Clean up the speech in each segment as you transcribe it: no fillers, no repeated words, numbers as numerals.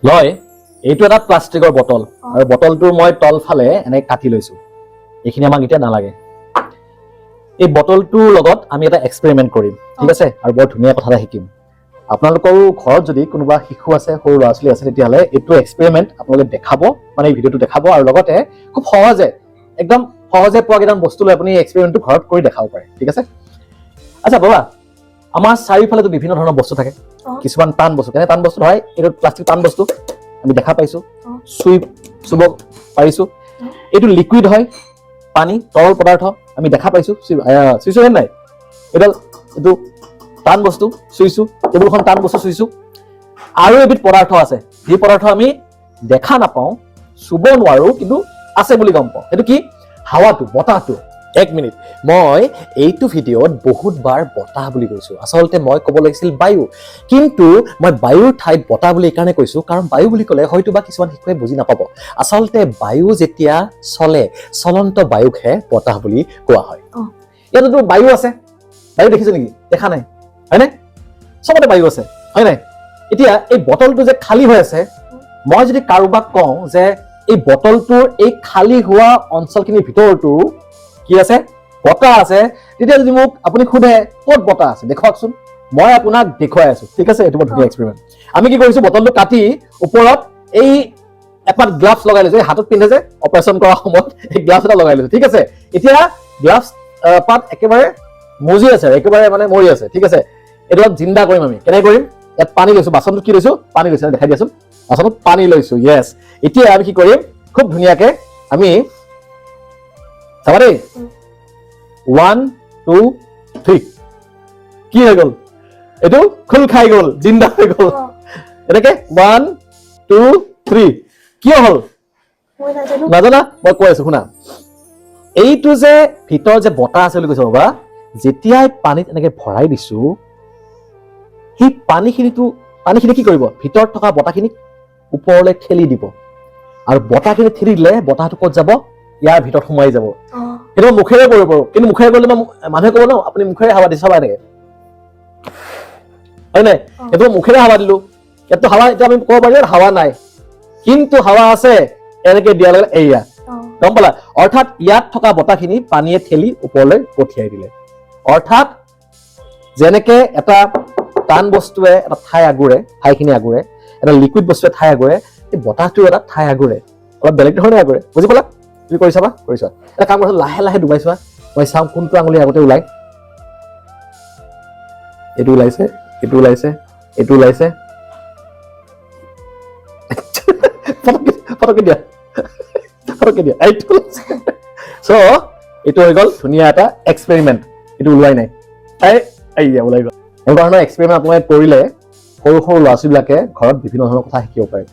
লয় এইটো এটা প্লাষ্টিকৰ বটল আৰু বটলটোৰ মই তল ফালে এনে কাটি লৈছো এইখিনি আমাক এতিয়া নালাগে এই বটলটোৰ লগত আমি এটা এক্সপেৰিমেন্ট কৰিম ঠিক আছে আৰু বৰ ধুনীয়া কথা এটা শিকিম আপোনালোকৰ ঘৰত যদি কোনোবা শিশু আছে সৰু ল'ৰা ছোৱালী আছে তেতিয়াহলে এইটো এক্সপেৰিমেন্ট আপোনালোকে দেখাব মানে এই ভিডিঅ'টো দেখাব আৰু লগতে খুব সহজে একদম সহজে পোৱা কেইটামান বস্তু লৈ আপুনি এক্সপেৰিমেন্টটো ঘৰত কৰি দেখাব পাৰে ঠিক আছে আচ্ছা বাবা আমাৰ চাৰিওফালেতো বিভিন্ন ধৰণৰ বস্তু থাকে কিছুমান টান বস্তু কেনে টান বস্তু হয় এইটো প্লাষ্টিক টান বস্তু আমি দেখা পাইছো চুব পাৰিছো এইটো লিকুইড হয় পানী তৰল পদাৰ্থ আমি দেখা পাইছো চুইছো নাই এইটো টান বস্তু চুইছো টেবুলখন টান বস্তু চুইছো আৰু এবিধ পদাৰ্থ আছে যি পদাৰ্থ আমি দেখা নাপাওঁ চুব নোৱাৰো কিন্তু আছে বুলি গম পাওঁ এইটো কি হাৱাটো বতাহটো এক মিনিট মই এইটো ভিডিঅ'ত বহুতবাৰ বতাহ বুলি কৈছো আসলতে মই ক'ব লাগিছিল বায়ু কিন্তু মই বায়ুৰ ঠাইত বতাহ বুলি এইকাৰণে কৈছো কাৰণ বায়ু বুলি ক'লে হয়তো বা কিছুমান শিশুৱে বুজি নাপাব আসলতে বায়ু যেতিয়া চলে চলন্ত বায়ুকহে বতাহ বুলি কোৱা হয় ইয়াতো বায়ু আছে বায়ু দেখিছো নেকি দেখা নাই হয়নে চবতে বায়ু আছে হয় নাই এতিয়া এই বটলটো যে খালী হৈ আছে মই যদি কাৰোবাক কওঁ যে এই বটলটোৰ এই খালী হোৱা অঞ্চলখিনিৰ ভিতৰতো কি আছে বতাহ আছে তেতিয়া যদি মোক আপুনি খুদে ক'ত বতাহ আছে দেখুৱাকচোন মই আপোনাক দেখুৱাই আছো ঠিক আছে এইটো ধুনীয়া এক্সপেৰিমেন্ট আমি কি কৰিছো বটলটো কাটি ওপৰত এই এপাত গ্লাভছ লগাই লৈছো হাতত পিন্ধে যে অপাৰেশ্যন কৰাৰ সময়ত এই গ্লাভছ এটা লগাই লৈছো ঠিক আছে এতিয়া গ্লাভছ পাত একেবাৰে মজি আছে একেবাৰে মানে মৰি আছে ঠিক আছে এইটো জিন্দা কৰিম আমি কেনে কৰিম ইয়াত পানী লৈছো বাচনটো কি লৈছো পানী লৈছো দেখাই দিয়াচোন বাচনত পানী লৈছো ইয়েছ এতিয়া আমি কি কৰিম খুব ধুনীয়াকে আমি চাবা দেই 1 2 3 কি হৈ গ'ল এইটো খুল খাই গ'ল জিন্দা হৈ গ'ল এনেকে 1 2 3 কিয় হ'ল নাজানা মই কৈ আছো শুনা এইটো যে ভিতৰ যে বতাহ আছে বুলি কৈছো বাবা যেতিয়াই পানীত এনেকে ভৰাই দিছো সেই পানীখিনি কি কৰিব ভিতৰত থকা বতাহখিনি ওপৰলৈ ঠেলি দিব আৰু বতাহখিনি ঠেলি দিলে বতাহটো ক'ত যাব ইয়াৰ ভিতৰত সোমাই যাব সেইটো মুখেৰে কৰিব পাৰো কিন্তু মুখেৰে কৰিলে মানুহে ক'ব ন আপুনি মুখেৰে হাৱা দিছে চাবা এনেকে হয় নাই এইটো মুখেৰে হাৱা দিলো ইয়াতো হাৱা এতিয়া আমি ক'ব পাৰি হাৱা নাই কিন্তু হাৱা আছে এনেকে দিয়া লগে এয়া গম পালা অৰ্থাৎ ইয়াত থকা বতাহখিনি পানীয়ে ঠেলি ওপৰলৈ পঠিয়াই দিলে অৰ্থাৎ যেনেকে এটা টান বস্তুৱে এটা ঠাইখিনি আগুৰে এটা লিকুইড বস্তুৱে ঠাই আগুৰে এই বতাহটো এটা ঠাই আগুৰে অলপ বেলেগ ধৰণে আগুৰে বুজি পালা তুমি কৰিছা এটা কাম কৰিছা লাহে লাহে ডুবাই চোৱা মই চাওঁ কোনটো আঙুলি আগতে ওলাই এইটো ওলাইছে ফটকে দিয়া চ' এইটো হৈ গ'ল ধুনীয়া এটা এক্সপেৰিমেন্ট এইটো ওলোৱাই নাই ওলাই গ'ল এনেকুৱা ধৰণৰ এক্সপেৰিমেন্ট আপোনালোকে কৰিলে সৰু সৰু ল'ৰা ছোৱালীবিলাকে ঘৰত বিভিন্ন ধৰণৰ কথা শিকিব পাৰে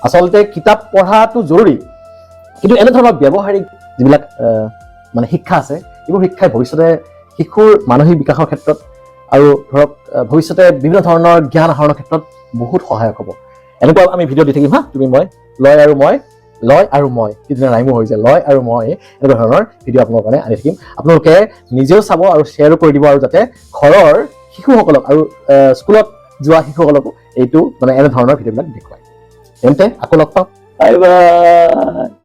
আচলতে কিতাপ পঢ়াটো জৰুৰী কিন্তু এনেধৰণৰ ব্যৱহাৰিক যিবিলাক মানে শিক্ষা আছে এইবোৰ শিক্ষাই ভৱিষ্যতে শিশুৰ মানসিক বিকাশৰ ক্ষেত্ৰত আৰু ধৰক ভৱিষ্যতে বিভিন্ন ধৰণৰ জ্ঞান আহৰণৰ ক্ষেত্ৰত বহুত সহায়ক হ'ব এনেকুৱা আমি ভিডিঅ' দি থাকিম হা তুমি মই লয় আৰু মই কিদিনা ৰাইমো হৈ যায় লয় আৰু মই এনেকুৱা ধৰণৰ ভিডিঅ' আপোনালোকৰ কাৰণে আনি থাকিম আপোনালোকে নিজেও চাব আৰু শ্বেয়াৰো কৰি দিব আৰু যাতে ঘৰৰ শিশুসকলক আৰু স্কুলত যোৱা শিশুসকলকো এইটো মানে এনেধৰণৰ ভিডিঅ'বিলাক দেখুৱায় তেন্তে আকৌ লগ পাম বাই বাই